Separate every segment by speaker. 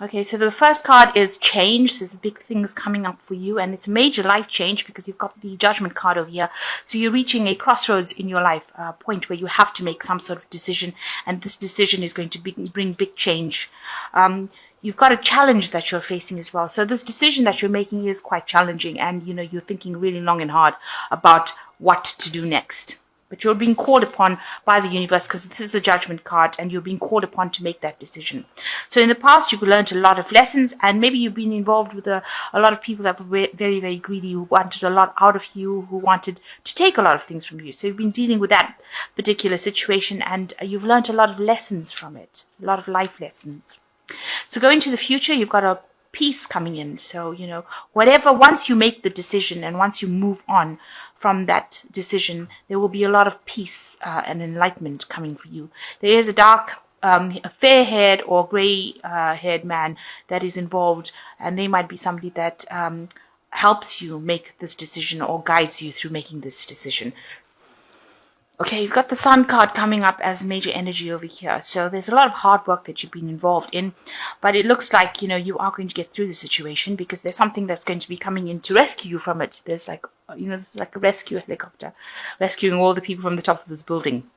Speaker 1: Okay, so the first card is change. There's big things coming up for you, and it's a major life change because you've got the Judgment card over here. So you're reaching a crossroads in your life, a point where you have to make some sort of decision, and this decision is going to bring big change. You've got a challenge that you're facing as well. So this decision that you're making is quite challenging, and you're thinking really long and hard about what to do next. But you're being called upon by the universe because this is a Judgment card, and you're being called upon to make that decision. So in the past, you've learned a lot of lessons, and maybe you've been involved with a lot of people that were very, very greedy, who wanted a lot out of you, who wanted to take a lot of things from you. So you've been dealing with that particular situation, and you've learned a lot of lessons from it, a lot of life lessons. So going to the future, you've got a peace coming in. So, once you make the decision and once you move on from that decision, there will be a lot of peace and enlightenment coming for you. There is a dark, a fair-haired or grey-haired man that is involved, and they might be somebody that helps you make this decision or guides you through making this decision. Okay, you've got the Sun card coming up as major energy over here. So there's a lot of hard work that you've been involved in, but it looks like, you are going to get through the situation because there's something that's going to be coming in to rescue you from it. There's there's like a rescue helicopter rescuing all the people from the top of this building.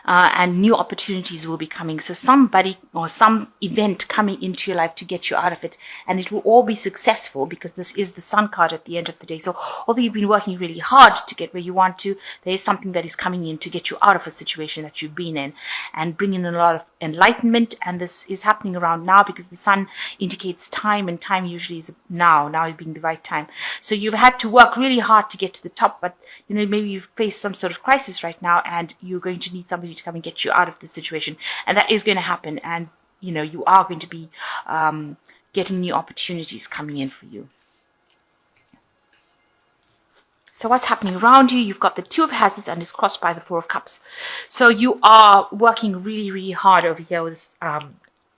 Speaker 1: And new opportunities will be coming. So somebody or some event coming into your life to get you out of it, and it will all be successful because this is the Sun card at the end of the day. So although you've been working really hard to get where you want to, there is something that is coming in to get you out of a situation that you've been in and bring in a lot of enlightenment. And this is happening around now because the Sun indicates time, and time usually is now being the right time. So you've had to work really hard to get to the top, but maybe you've faced some sort of crisis right now, and you're going to need somebody to come and get you out of the situation, and that is going to happen. And you are going to be getting new opportunities coming in for you. So what's happening around you? You've got the Two of Hazards, and it's crossed by the Four of Cups. So you are working really, really hard over here with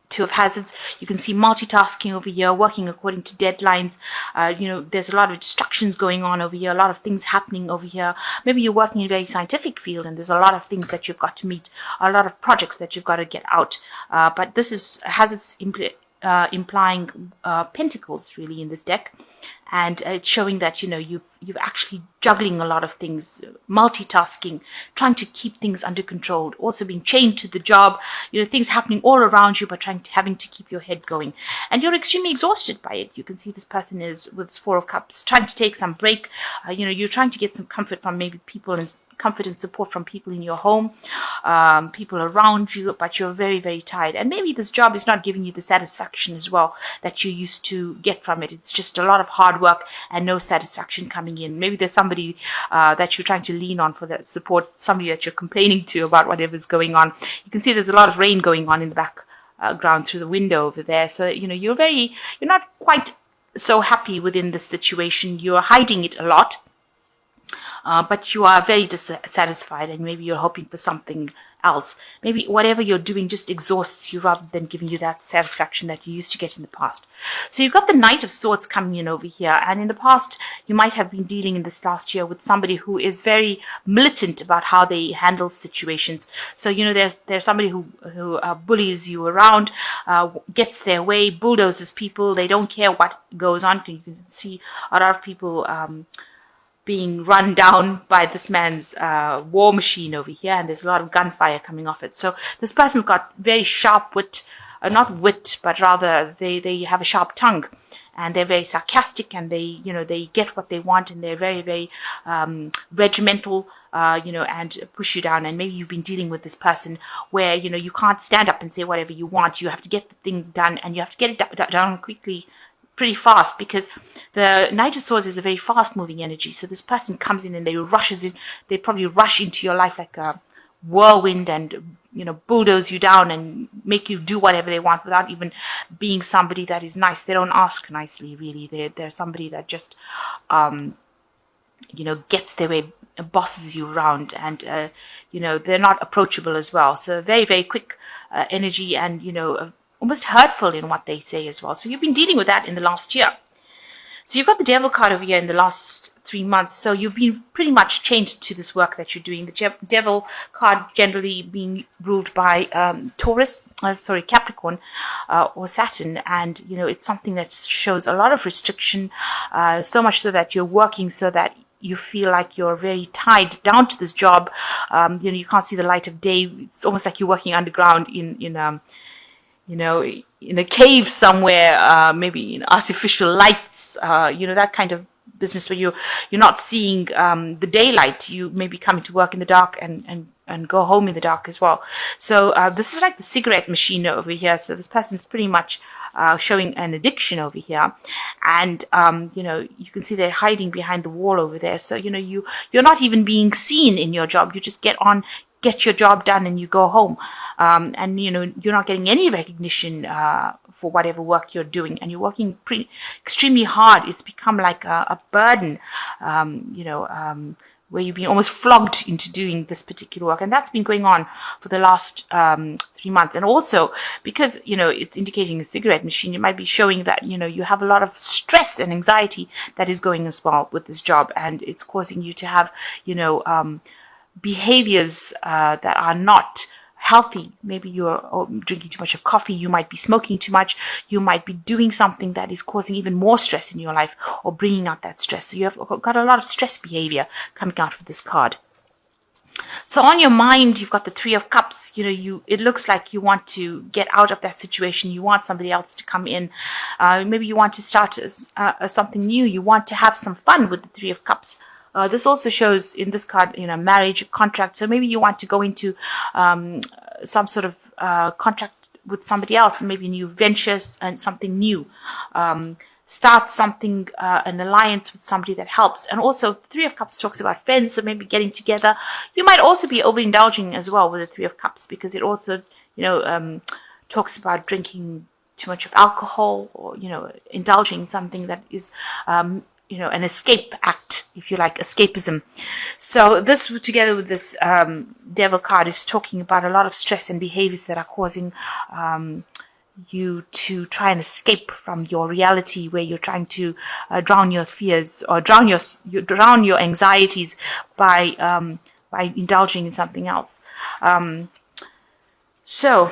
Speaker 1: Two of Hazards. You can see multitasking over here, working according to deadlines. There's a lot of distractions going on over here, a lot of things happening over here. Maybe you're working in a very scientific field, and there's a lot of things that you've got to meet, a lot of projects that you've got to get out. But this is Hazards implying pentacles really in this deck, and it's showing that you've actually juggling a lot of things, multitasking, trying to keep things under control, also being chained to the job, things happening all around you, but having to keep your head going, and you're extremely exhausted by it. You can see this person is with this Four of Cups trying to take some break. You're trying to get some comfort from maybe people and comfort and support from people in your home, people around you, but you're very, very tired. And maybe this job is not giving you the satisfaction as well that you used to get from it. It's just a lot of hard work and no satisfaction coming in. Maybe there's somebody that you're trying to lean on for that support, somebody that you're complaining to about whatever's going on. You can see there's a lot of rain going on in the background through the window over there. So, you're not quite so happy within this situation. You're hiding it a lot. But you are very dissatisfied, and maybe you're hoping for something else. Maybe whatever you're doing just exhausts you rather than giving you that satisfaction that you used to get in the past. So you've got the Knight of Swords coming in over here, and in the past you might have been dealing in this last year with somebody who is very militant about how they handle situations. So there's somebody who bullies you around, gets their way, bulldozes people. They don't care what goes on. You can see a lot of people being run down by this man's war machine over here, and there's a lot of gunfire coming off it. So this person's got very sharp wit, not wit, but rather they have a sharp tongue, and they're very sarcastic, and they get what they want, and they're very, very regimental, and push you down. And maybe you've been dealing with this person where, you can't stand up and say whatever you want. You have to get the thing done, and you have to get it done quickly, pretty fast, because the Knight of Swords is a very fast moving energy. So this person comes in and they probably rush into your life like a whirlwind and bulldoze you down and make you do whatever they want without even being somebody that is nice. They don't ask nicely, really. They're somebody that just gets their way, bosses you around, and they're not approachable as well. So very, very quick energy, and almost hurtful in what they say as well. So you've been dealing with that in the last year. So you've got the devil card over here in the last 3 months. So you've been pretty much chained to this work that you're doing. The devil card generally being ruled by Capricorn or Saturn. And, it's something that shows a lot of restriction, so much so that you're working so that you feel like you're very tied down to this job. You can't see the light of day. It's almost like you're working underground in a cave somewhere, maybe in artificial lights, that kind of business where you're not seeing the daylight. You may be coming to work in the dark and go home in the dark as well. So this is like the cigarette machine over here. So this person's pretty much showing an addiction over here, and you can see they're hiding behind the wall over there. So you're not even being seen in your job. You just get your job done, and you go home. And you're not getting any recognition for whatever work you're doing, and you're working extremely hard. It's become like a burden, where you've been almost flogged into doing this particular work, and that's been going on for the last 3 months. And also because it's indicating a cigarette machine, it might be showing that you have a lot of stress and anxiety that is going as well with this job, and it's causing you to have behaviors that are not healthy. Maybe you're drinking too much of coffee, you might be smoking too much, you might be doing something that is causing even more stress in your life or bringing out that stress. So you have got a lot of stress behavior coming out with this card. So on your mind, you've got the Three of Cups. It looks like you want to get out of that situation. You want somebody else to come in. Maybe you want to start something new. You want to have some fun with the Three of Cups. This also shows in this card, marriage, contract. So maybe you want to go into some sort of contract with somebody else, maybe new ventures and something new. Start something, an alliance with somebody that helps. And also, the Three of Cups talks about friends, so maybe getting together. You might also be overindulging as well with the Three of Cups, because it also, talks about drinking too much of alcohol, or, indulging in something that is an escape act, if you like, escapism. So this, together with this devil card, is talking about a lot of stress and behaviors that are causing you to try and escape from your reality, where you're trying to drown your fears or drown your anxieties by indulging in something else. So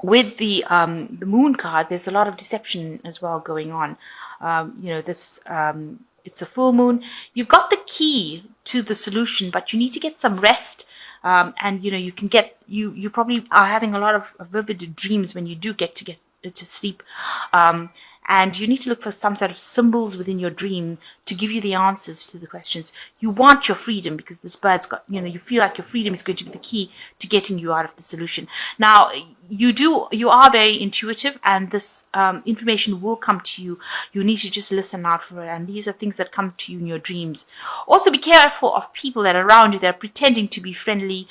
Speaker 1: with the moon card, there's a lot of deception as well going on. It's a full moon. You've got the key to the solution, but you need to get some rest. And you can get, you probably are having a lot of vivid dreams when you do get to sleep. And you need to look for some sort of symbols within your dream to give you the answers to the questions. You want your freedom, because this bird's got, you feel like your freedom is going to be the key to getting you out of the solution. Now, you are very intuitive, and this information will come to you. You need to just listen out for it. And these are things that come to you in your dreams. Also, be careful of people that are around you that are pretending to be friendly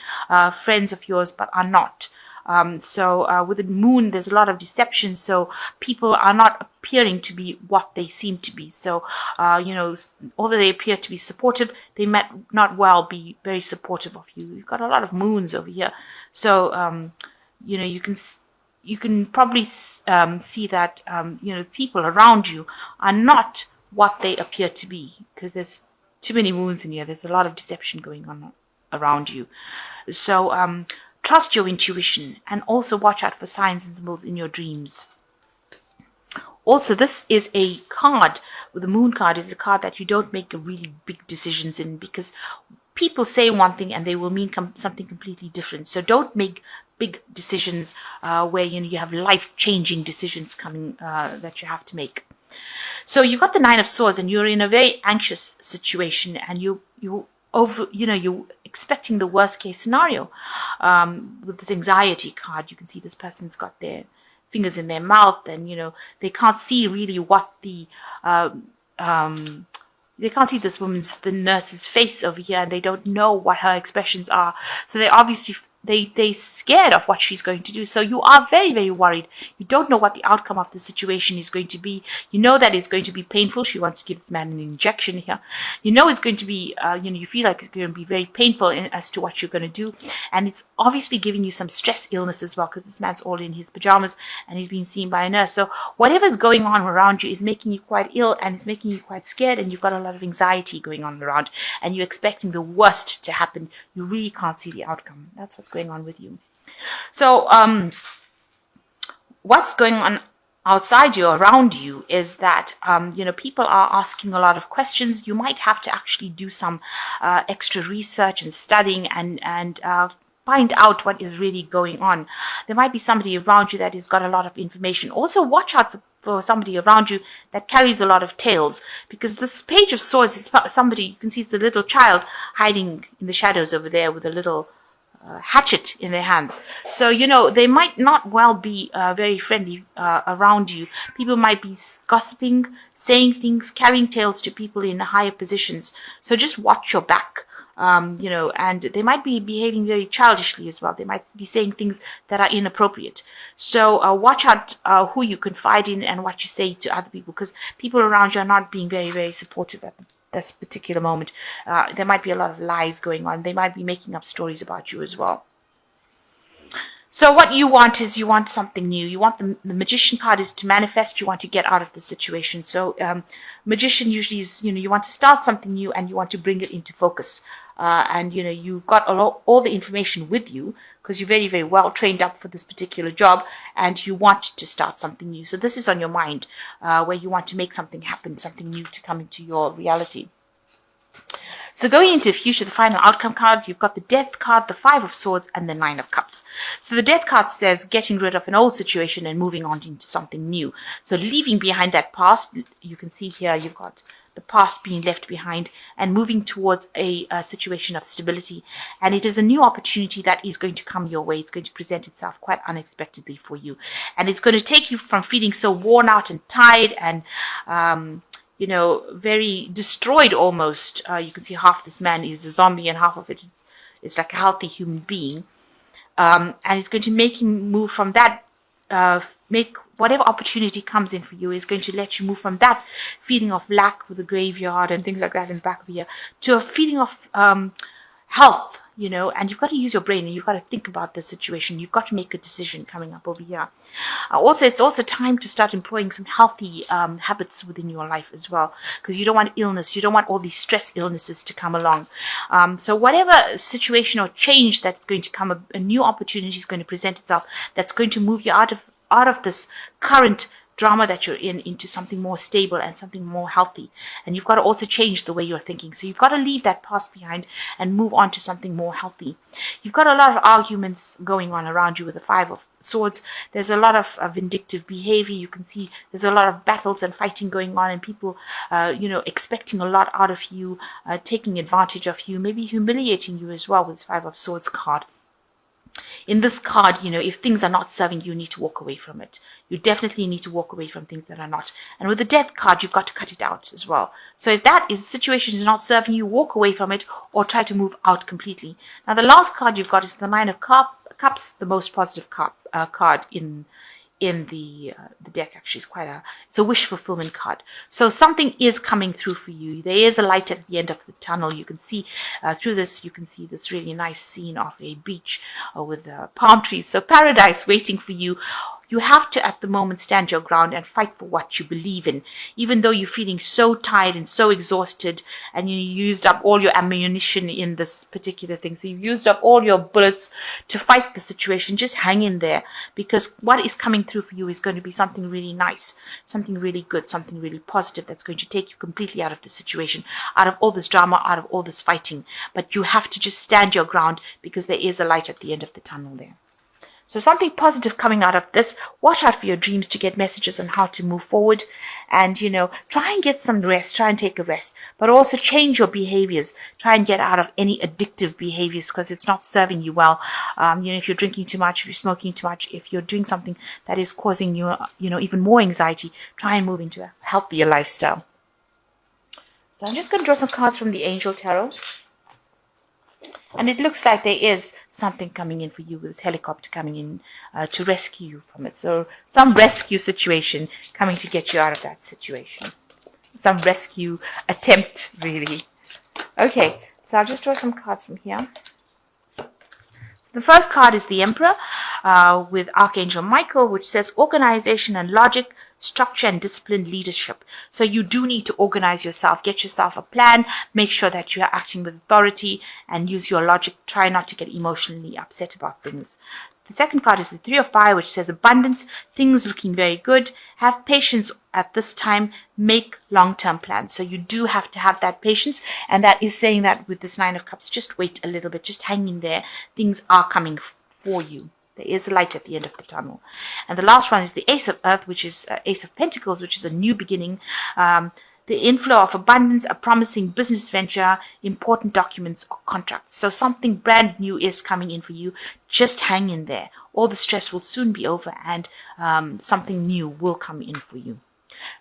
Speaker 1: friends of yours, but are not. So with the moon, there's a lot of deception. So people are not appearing to be what they seem to be. So, although they appear to be supportive, they might not well be very supportive of you. You've got a lot of moons over here. So, you can probably see that, people around you are not what they appear to be, because there's too many moons in here. There's a lot of deception going on around you. So, trust your intuition, and also watch out for signs and symbols in your dreams. Also, this is a card, with the moon card, is a card that you don't make really big decisions in, because people say one thing and they will mean something completely different. So don't make big decisions where you have life-changing decisions coming that you have to make. So you've got the Nine of Swords, and you're in a very anxious situation, and you're expecting the worst case scenario. With this anxiety card, you can see this person's got their fingers in their mouth, and they can't see really what they can't see the nurse's face over here, and they don't know what her expressions are. So they're obviously they're scared of what she's going to do. So you are very, very worried. You don't know what the outcome of the situation is going to be. You know that it's going to be painful. She wants to give this man an injection here. You know it's going to be, you feel like it's going to be very painful as to what you're going to do. And it's obviously giving you some stress illness as well, because this man's all in his pajamas and he's being seen by a nurse. So whatever's going on around you is making you quite ill, and it's making you quite scared, and you've got a lot of anxiety going on around, and you're expecting the worst to happen. You really can't see the outcome. That's what's going on with you. So what's going on outside you, around you, is that people are asking a lot of questions. You might have to actually do some extra research and studying and find out what is really going on. There might be somebody around you that has got a lot of information. Also watch out for somebody around you that carries a lot of tails, because this Page of Swords is somebody, you can see it's a little child hiding in the shadows over there with a little hatchet in their hands. So they might not well be very friendly around you. People might be gossiping, saying things, carrying tales to people in higher positions. So just watch your back. And they might be behaving very childishly as well. They might be saying things that are inappropriate. So watch out who you confide in and what you say to other people, because people around you are not being very, very supportive at this particular moment. There might be a lot of lies going on. They might be making up stories about you as well. So what you want is you want something new. You want the Magician card is to manifest. You want to get out of the situation. So Magician usually is, you want to start something new and you want to bring it into focus. And you've got all the information with you, because you're very, very well trained up for this particular job, and you want to start something new. So this is on your mind, where you want to make something happen, something new to come into your reality. So going into the future, the final outcome card, you've got the Death card, the Five of Swords, and the Nine of Cups. So the Death card says getting rid of an old situation and moving on into something new. So leaving behind that past. You can see here you've got the past being left behind and moving towards a situation of stability. And it is a new opportunity that is going to come your way. It's going to present itself quite unexpectedly for you. And it's going to take you from feeling so worn out and tired and very destroyed almost. You can see half this man is a zombie and half of it is like a healthy human being. And it's going to make him move from that, make whatever opportunity comes in for you is going to let you move from that feeling of lack with the graveyard and things like that in the back of here to a feeling of health, and you've got to use your brain and you've got to think about the situation. You've got to make a decision coming up over here. It's also time to start employing some healthy habits within your life as well, because you don't want illness. You don't want all these stress illnesses to come along. So whatever situation or change that's going to come, a new opportunity is going to present itself that's going to move you out of this current drama that you're in into something more stable and something more healthy. And you've got to also change the way you're thinking. So you've got to leave that past behind and move on to something more healthy. You've got a lot of arguments going on around you with the Five of Swords. There's a lot of vindictive behavior. You can see there's a lot of battles and fighting going on, and people, expecting a lot out of you, taking advantage of you, maybe humiliating you as well with Five of Swords card. In this card, if things are not serving you, you need to walk away from it. You definitely need to walk away from things that are not. And with the Death card, you've got to cut it out as well. So if that situation is not serving you, walk away from it or try to move out completely. Now, the last card you've got is the Nine of Cups, the most positive card in the deck. Actually, it's a wish fulfillment card. So something is coming through for you. There is a light at the end of the tunnel. You can see through this. You can see this really nice scene of a beach with palm trees. So paradise waiting for you. You have to, at the moment, stand your ground and fight for what you believe in, even though you're feeling so tired and so exhausted, and you used up all your ammunition in this particular thing. So you've used up all your bullets to fight the situation. Just hang in there, because what is coming through for you is going to be something really nice, something really good, something really positive that's going to take you completely out of the situation, out of all this drama, out of all this fighting. But you have to just stand your ground, because there is a light at the end of the tunnel there. So something positive coming out of this. Watch out for your dreams to get messages on how to move forward. And, try and get some rest. Try and take a rest. But also change your behaviors. Try and get out of any addictive behaviors, because it's not serving you well. If you're drinking too much, if you're smoking too much, if you're doing something that is causing you, even more anxiety, try and move into a healthier lifestyle. So I'm just going to draw some cards from the Angel Tarot. And it looks like there is something coming in for you, with this helicopter coming in to rescue you from it. So some rescue situation coming to get you out of that situation. Some rescue attempt, really. Okay, so I'll just draw some cards from here. The first card is the Emperor with Archangel Michael, which says organization and logic, structure and disciplined leadership. So you do need to organize yourself, get yourself a plan, make sure that you are acting with authority and use your logic. Try not to get emotionally upset about things. The second card is the Three of Fire, which says abundance, things looking very good. Have patience at this time, make long-term plans. So you do have to have that patience, and that is saying that with this Nine of Cups, just wait a little bit, just hang in there. Things are coming for you. There is a light at the end of the tunnel. And the last one is the Ace of Earth, which is Ace of Pentacles, which is a new beginning. The inflow of abundance, a promising business venture, important documents or contracts. So something brand new is coming in for you. Just hang in there. All the stress will soon be over, and something new will come in for you.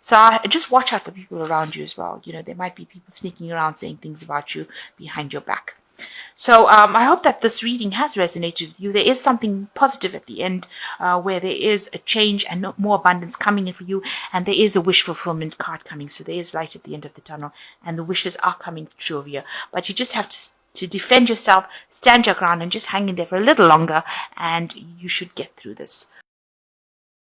Speaker 1: So just watch out for people around you as well. You know, there might be people sneaking around saying things about you behind your back. So I hope that this reading has resonated with you. There is something positive at the end where there is a change and more abundance coming in for you. And there is a wish fulfillment card coming. So there is light at the end of the tunnel. And the wishes are coming true of you. But you just have to defend yourself, stand your ground, and just hang in there for a little longer. And you should get through this.